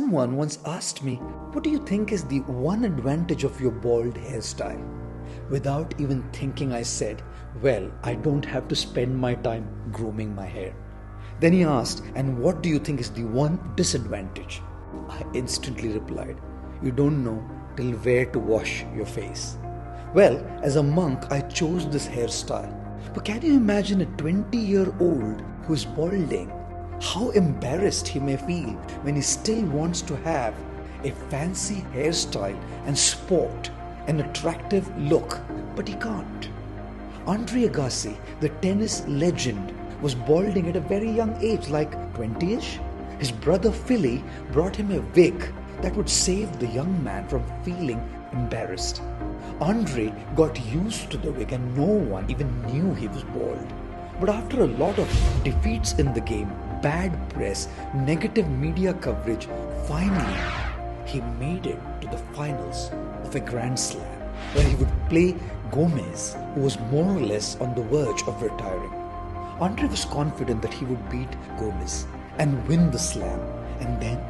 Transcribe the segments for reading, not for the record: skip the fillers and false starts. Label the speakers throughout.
Speaker 1: Someone once asked me, what do you think is the one advantage of your bald hairstyle? Without even thinking, I said, well, I don't have to spend my time grooming my hair. Then he asked, and what do you think is the one disadvantage? I instantly replied, you don't know till where to wash your face. Well, as a monk, I chose this hairstyle. But can you imagine a 20-year-old who is balding? How embarrassed he may feel when he still wants to have a fancy hairstyle and sport an attractive look, but he can't. Andre Agassi, the tennis legend, was balding at a very young age, like 20-ish. His brother Philly brought him a wig that would save the young man from feeling embarrassed. Andre got used to the wig and no one even knew he was bald. But after a lot of defeats in the game, bad press, negative media coverage, finally he made it to the finals of a Grand Slam where he would play Gomez, who was more or less on the verge of retiring. Andre was confident that he would beat Gomez and win the slam, and then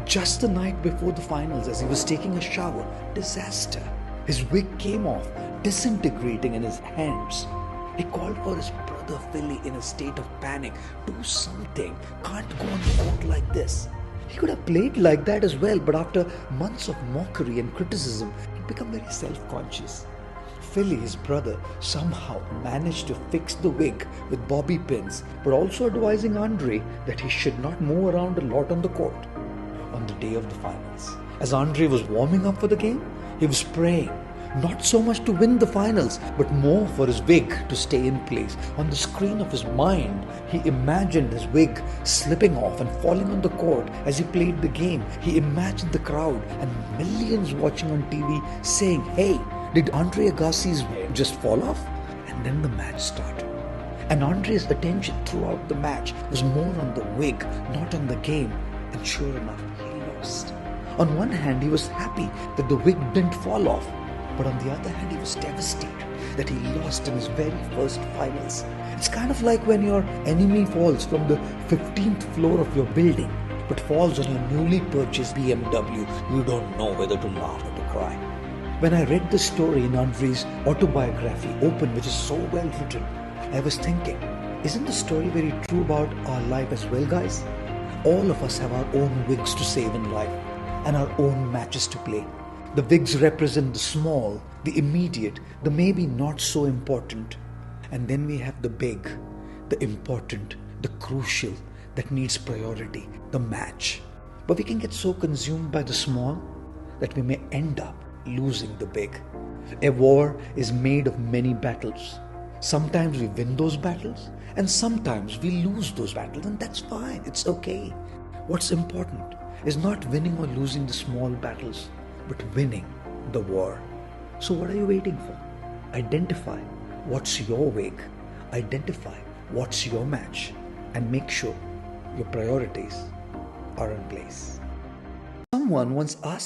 Speaker 1: just the night before the finals, as he was taking a shower, disaster. His wig came off, disintegrating in his hands. He called for his brother Philly in a state of panic. Do something. Can't go on the court like this. He could have played like that as well, but after months of mockery and criticism, he'd become very self-conscious. Philly, his brother, somehow managed to fix the wig with bobby pins, but also advising Andre that he should not move around a lot on the court. On the day of the finals, as Andre was warming up for the game, he was praying, not so much to win the finals, but more for his wig to stay in place. On the screen of his mind, he imagined his wig slipping off and falling on the court as he played the game. He imagined the crowd and millions watching on TV saying, hey, did Andre Agassi's wig just fall off? And then the match started. And Andre's attention throughout the match was more on the wig, not on the game. And sure enough, he lost. On one hand, he was happy that the wig didn't fall off. But on the other hand, he was devastated that he lost in his very first finals. It's kind of like when your enemy falls from the 15th floor of your building, but falls on your newly purchased BMW. You don't know whether to laugh or to cry. When I read the story in Andre's autobiography, Open, which is so well written, I was thinking, isn't the story very true about our life as well, guys? All of us have our own wigs to save in life and our own matches to play. The wigs represent the small, the immediate, the maybe not so important. And then we have the big, the important, the crucial, that needs priority, the match. But we can get so consumed by the small that we may end up losing the big. A war is made of many battles. Sometimes we win those battles and sometimes we lose those battles, and that's fine, it's okay. What's important is not winning or losing the small battles, but winning the war. So what are you waiting for? Identify what's your wig, identify what's your match, and make sure your priorities are in place. Someone once asked